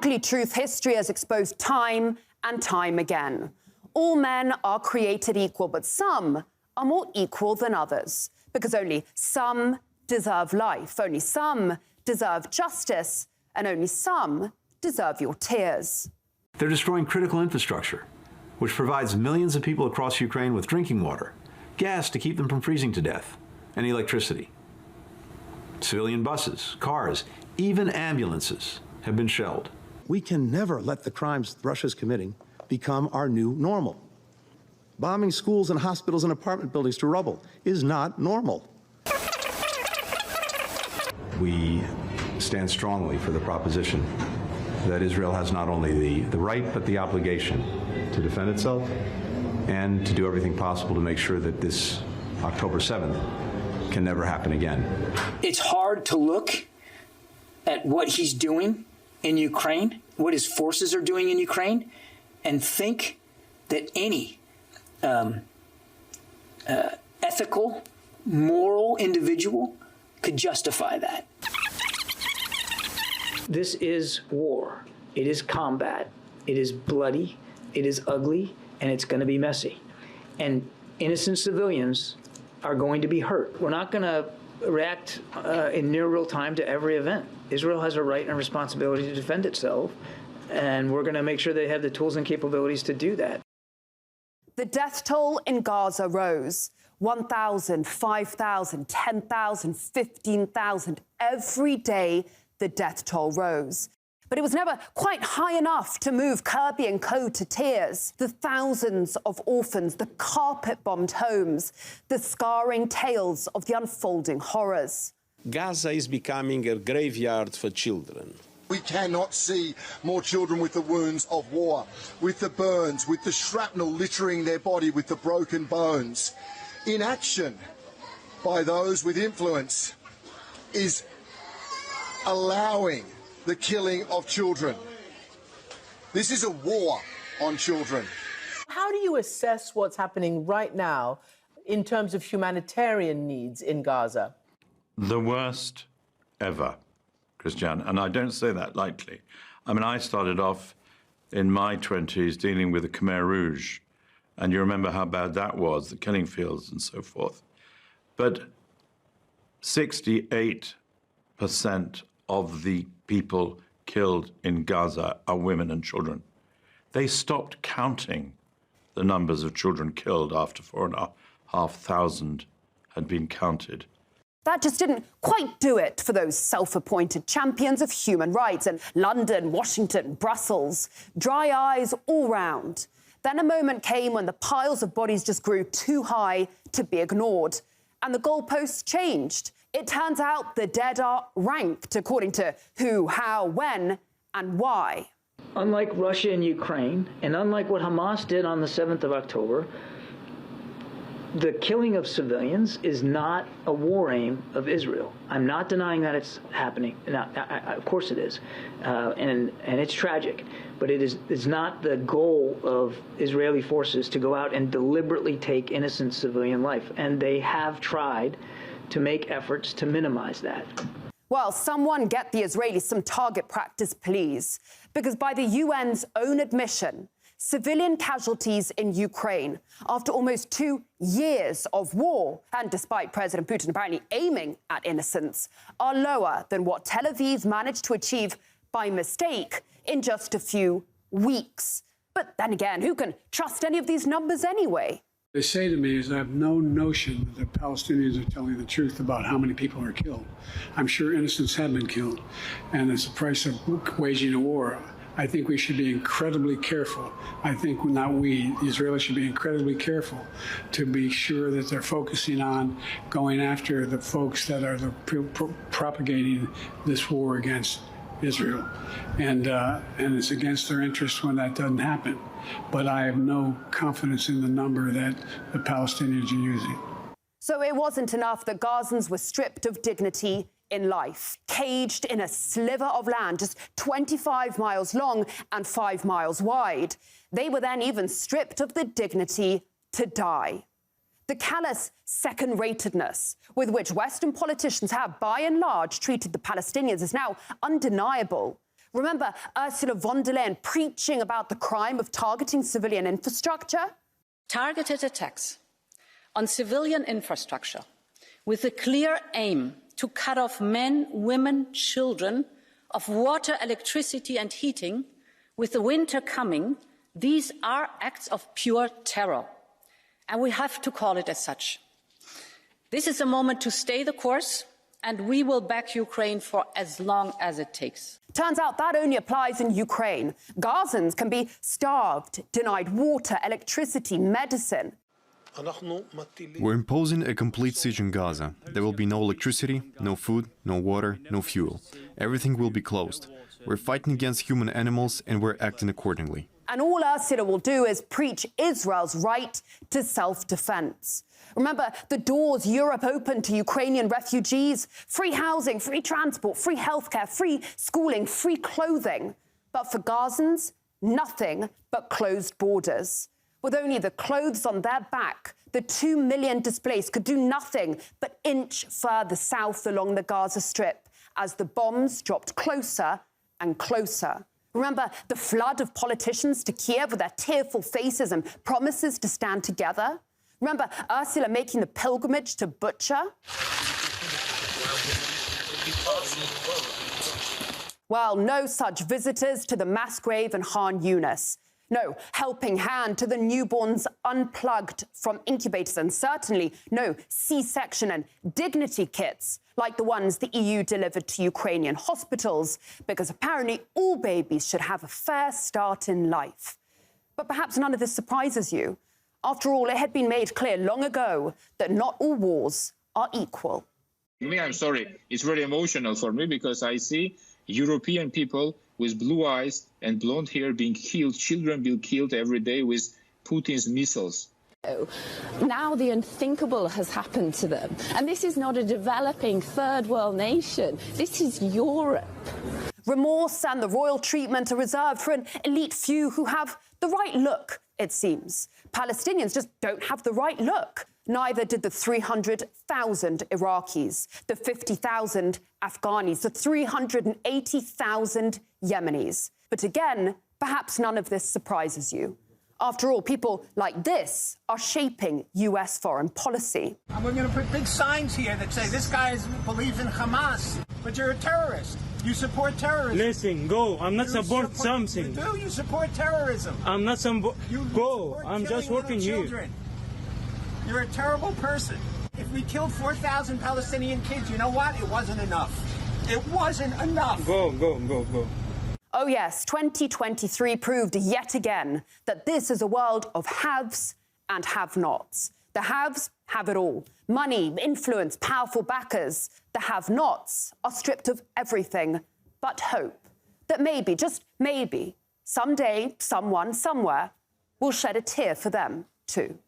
ugly truth history has exposed time and time again. All men are created equal, but some are more equal than others, because only some deserve life, only some deserve justice, and only some deserve your tears. They're destroying critical infrastructure, which provides millions of people across Ukraine with drinking water, gas to keep them from freezing to death, and electricity. Civilian buses, cars, even ambulances have been shelled. We can never let the crimes Russia's committing become our new normal. Bombing schools and hospitals and apartment buildings to rubble is not normal. We stand strongly for the proposition that Israel has not only the right but the obligation to defend itself and to do everything possible to make sure that this October 7th can never happen again. It's hard to look at what he's doing in Ukraine, what his forces are doing in Ukraine, and think that any ethical, moral individual could justify that. This is war. It is combat. It is bloody. It is ugly, and it's going to be messy. And innocent civilians are going to be hurt. We're not going to react in near real time to every event. Israel has a right and a responsibility to defend itself, and we're going to make sure they have the tools and capabilities to do that. The death toll in Gaza rose. 1,000, 5,000, 10,000, 15,000. Every day, the death toll rose. But it was never quite high enough to move Kirby and co to tears. The thousands of orphans, the carpet-bombed homes, the scarring tales of the unfolding horrors. Gaza is becoming a graveyard for children. We cannot see more children with the wounds of war, with the burns, with the shrapnel littering their body, with the broken bones. Inaction by those with influence is allowing the killing of children. This is a war on children. How do you assess what's happening right now in terms of humanitarian needs in Gaza? The worst ever, Christiane, and I don't say that lightly. I mean, I started off in my 20s dealing with the Khmer Rouge, and you remember how bad that was, the killing fields and so forth. But 68% of the people killed in Gaza are women and children. They stopped counting the numbers of children killed after 4,500 had been counted. That just didn't quite do it for those self-appointed champions of human rights in London, Washington, Brussels. Dry eyes all round. Then a moment came when the piles of bodies just grew too high to be ignored, and the goalposts changed. It turns out the dead are ranked according to who, how, when, and why. Unlike Russia and Ukraine, and unlike what Hamas did on the 7th of October, the killing of civilians is not a war aim of Israel. I'm not denying that it's happening. Now, of course it is, and it's tragic. But it's not the goal of Israeli forces to go out and deliberately take innocent civilian life. And they have tried to make efforts to minimize that. Well, someone get the Israelis some target practice, please. Because by the UN's own admission, civilian casualties in Ukraine, after almost 2 years of war, and despite President Putin apparently aiming at innocents, are lower than what Tel Aviv managed to achieve by mistake in just a few weeks. But then again, who can trust any of these numbers anyway? They say to me is I have no notion that the Palestinians are telling the truth about how many people are killed. I'm sure innocents have been killed, and it's the price of waging a war. I think we should be incredibly careful. I think not we, the Israelis should be incredibly careful to be sure that they're focusing on going after the folks that are propagating this war against Israel. And it's against their interests when that doesn't happen. But I have no confidence in the number that the Palestinians are using. So it wasn't enough that Gazans were stripped of dignity in life, caged in a sliver of land just 25 miles long and 5 miles wide. They were then even stripped of the dignity to die. The callous second-ratedness with which Western politicians have, by and large, treated the Palestinians is now undeniable. Remember Ursula von der Leyen preaching about the crime of targeting civilian infrastructure? Targeted attacks on civilian infrastructure with a clear aim to cut off men, women, children of water, electricity and heating with the winter coming, these are acts of pure terror. And we have to call it as such. This is a moment to stay the course, and we will back Ukraine for as long as it takes. Turns out that only applies in Ukraine. Gazans can be starved, denied water, electricity, medicine. We're imposing a complete siege in Gaza. There will be no electricity, no food, no water, no fuel. Everything will be closed. We're fighting against human animals and we're acting accordingly. And all Ursula will do is preach Israel's right to self-defense. Remember the doors Europe opened to Ukrainian refugees? Free housing, free transport, free healthcare, free schooling, free clothing. But for Gazans, nothing but closed borders. With only the clothes on their back, the 2 million displaced could do nothing but inch further south along the Gaza Strip as the bombs dropped closer and closer. Remember the flood of politicians to Kiev with their tearful faces and promises to stand together? Remember Ursula making the pilgrimage to Bucha? Well, no such visitors to the mass grave in Khan Yunis. No helping hand to the newborns unplugged from incubators, and certainly no C-section and dignity kits like the ones the EU delivered to Ukrainian hospitals, because apparently all babies should have a fair start in life. But perhaps none of this surprises you. After all, it had been made clear long ago that not all wars are equal. I'm sorry, it's very emotional for me because I see European people with blue eyes and blonde hair being killed, children being killed every day with Putin's missiles. Now the unthinkable has happened to them. And this is not a developing third world nation. This is Europe. Remorse and the royal treatment are reserved for an elite few who have the right look, it seems. Palestinians just don't have the right look. Neither did the 300,000 Iraqis, the 50,000 Afghanis, the 380,000 Yemenis. But again, perhaps none of this surprises you. After all, people like this are shaping US foreign policy. And we're going to put big signs here that say this guy believes in Hamas, but you're a terrorist. You support terrorism. Listen, go. I'm not support something. You do. You support terrorism. I'm not some. Go. I'm just working here. You're a terrible person. If we killed 4,000 Palestinian kids, you know what? It wasn't enough. It wasn't enough. Go, go, go, go. Oh yes, 2023 proved yet again that this is a world of haves and have-nots. The haves have it all. Money, influence, powerful backers. The have-nots are stripped of everything but hope. That maybe, just maybe, someday, someone, somewhere will shed a tear for them too.